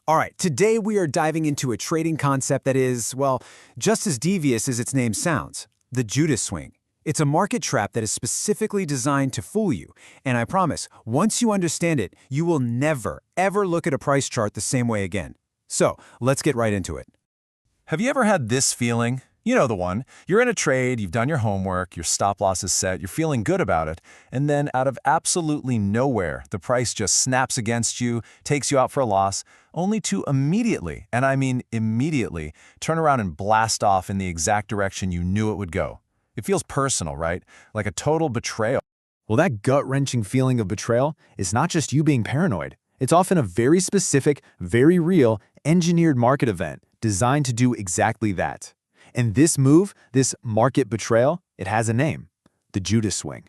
All right, today we are diving into a trading concept that is, well, just as devious as its name sounds, the Judas Swing. It's a market trap that is specifically designed to fool you, and I promise, once you understand it, you will never, ever look at a price chart the same way again. So, let's get right into it. Have you ever had this feeling? You know the one. You're in a trade, you've done your homework, your stop loss is set, you're feeling good about it, and then out of absolutely nowhere, the price just snaps against you, takes you out for a loss, only to immediately, and I mean immediately, turn around and blast off in the exact direction you knew it would go. It feels personal, right? Like a total betrayal. Well, that gut-wrenching feeling of betrayal is not just you being paranoid. It's often a very specific, very real, engineered market event designed to do exactly that. And this move, this market betrayal, it has a name: the Judas Swing.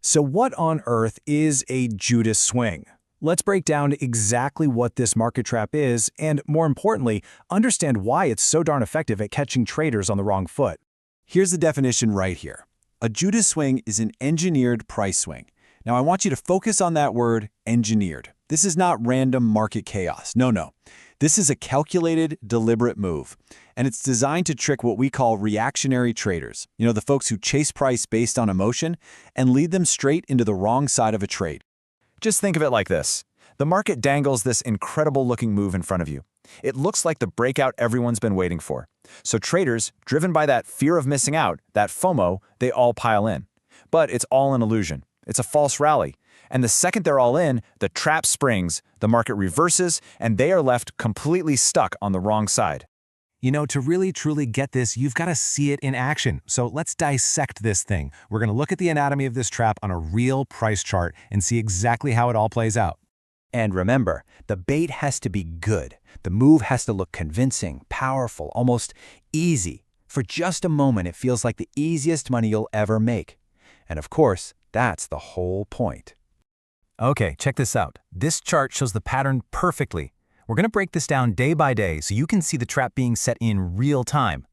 So what on earth is a Judas Swing? Let's break down exactly what this market trap is and, more importantly, understand why it's so darn effective at catching traders on the wrong foot. Here's the definition right here. A Judas Swing is an engineered price swing. Now I want you to focus on that word, engineered. This is not random market chaos. No. This is a calculated, deliberate move, and it's designed to trick what we call reactionary traders. You know, the folks who chase price based on emotion and lead them straight into the wrong side of a trade. Just think of it like this. The market dangles this incredible-looking move in front of you. It looks like the breakout everyone's been waiting for. So traders, driven by that fear of missing out, that FOMO, they all pile in. But it's all an illusion. It's a false rally. And the second they're all in, the trap springs, the market reverses, and they are left completely stuck on the wrong side. You know, to really truly get this, you've got to see it in action. So let's dissect this thing. We're going to look at the anatomy of this trap on a real price chart and see exactly how it all plays out. And remember, the bait has to be good. The move has to look convincing, powerful, almost easy. For just a moment, it feels like the easiest money you'll ever make. And of course, that's the whole point. Okay, check this out. This chart shows the pattern perfectly. We're going to break this down day by day so you can see the trap being set in real time.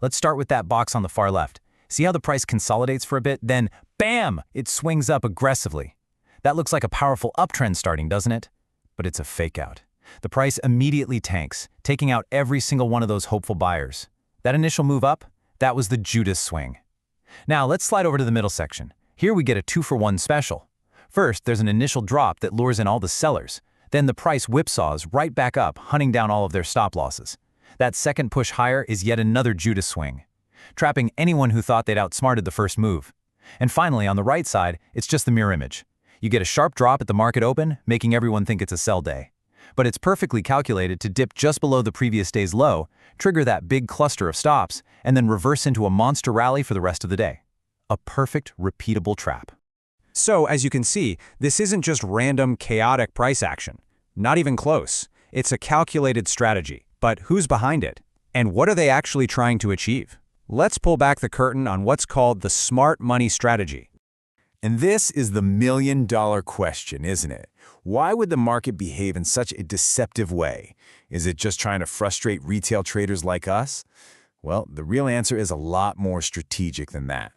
Let's start with that box on the far left. See how the price consolidates for a bit, then bam, it swings up aggressively. That looks like a powerful uptrend starting, doesn't it? But it's a fake out. The price immediately tanks, taking out every single one of those hopeful buyers. That initial move up, that was the Judas Swing. Now let's slide over to the middle section. Here we get a 2-for-1 special. First, there's an initial drop that lures in all the sellers. Then the price whipsaws right back up, hunting down all of their stop losses. That second push higher is yet another Judas Swing, trapping anyone who thought they'd outsmarted the first move. And finally, on the right side, it's just the mirror image. You get a sharp drop at the market open, making everyone think it's a sell day. But it's perfectly calculated to dip just below the previous day's low, trigger that big cluster of stops, and then reverse into a monster rally for the rest of the day. A perfect, repeatable trap. So, as you can see, this isn't just random, chaotic price action. Not even close. It's a calculated strategy. But who's behind it? And what are they actually trying to achieve? Let's pull back the curtain on what's called the smart money strategy. And this is the million-dollar question, isn't it? Why would the market behave in such a deceptive way? Is it just trying to frustrate retail traders like us? Well, the real answer is a lot more strategic than that.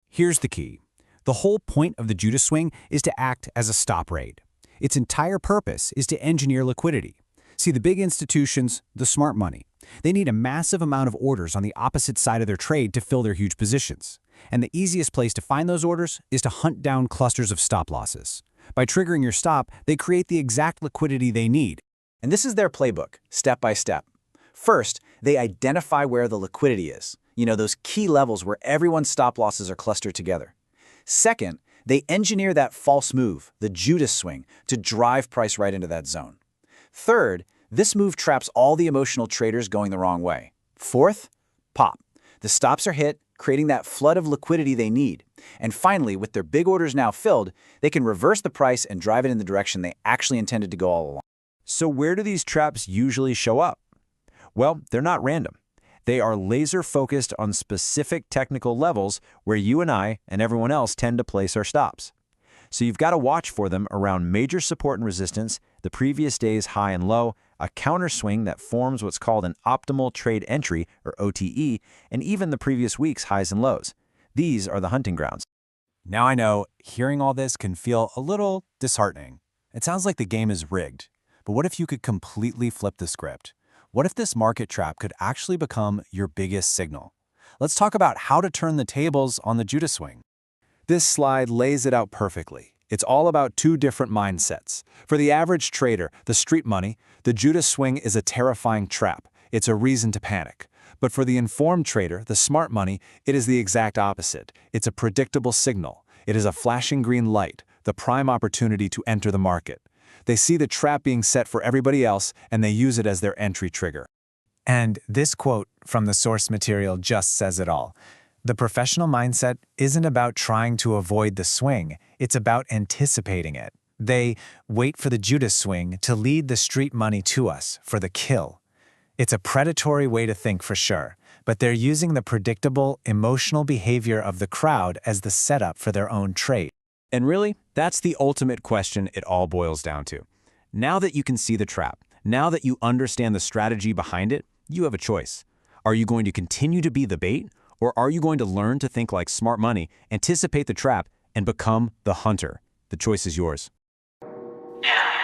Here's the key. The whole point of the Judas Swing is to act as a stop rate. Its entire purpose is to engineer liquidity. See, the big institutions, the smart money, they need a massive amount of orders on the opposite side of their trade to fill their huge positions. And the easiest place to find those orders is to hunt down clusters of stop losses. By triggering your stop, they create the exact liquidity they need. And this is their playbook, step by step. First, they identify where the liquidity is. You know, those key levels where everyone's stop losses are clustered together. Second, they engineer that false move, the Judas Swing, to drive price right into that zone. Third, this move traps all the emotional traders going the wrong way. Fourth, pop. The stops are hit, creating that flood of liquidity they need. And finally, with their big orders now filled, they can reverse the price and drive it in the direction they actually intended to go all along. So where do these traps usually show up? Well, they're not random. They are laser-focused on specific technical levels where you and I and everyone else tend to place our stops. So you've got to watch for them around major support and resistance, the previous day's high and low, a counter swing that forms what's called an optimal trade entry, or OTE, and even the previous week's highs and lows. These are the hunting grounds. Now I know, hearing all this can feel a little disheartening. It sounds like the game is rigged. But what if you could completely flip the script? What if this market trap could actually become your biggest signal? Let's talk about how to turn the tables on the Judas Swing. This slide lays it out perfectly. It's all about two different mindsets. For the average trader, the street money, the Judas Swing is a terrifying trap. It's a reason to panic. But for the informed trader, the smart money, it is the exact opposite. It's a predictable signal. It is a flashing green light, the prime opportunity to enter the market. They see the trap being set for everybody else, and they use it as their entry trigger. And this quote from the source material just says it all. The professional mindset isn't about trying to avoid the swing, it's about anticipating it. They wait for the Judas Swing to lead the street money to us for the kill. It's a predatory way to think for sure, but they're using the predictable, emotional behavior of the crowd as the setup for their own trade. And really, that's the ultimate question it all boils down to. Now that you can see the trap, now that you understand the strategy behind it, you have a choice. Are you going to continue to be the bait, or are you going to learn to think like smart money, anticipate the trap, and become the hunter? The choice is yours. Yeah.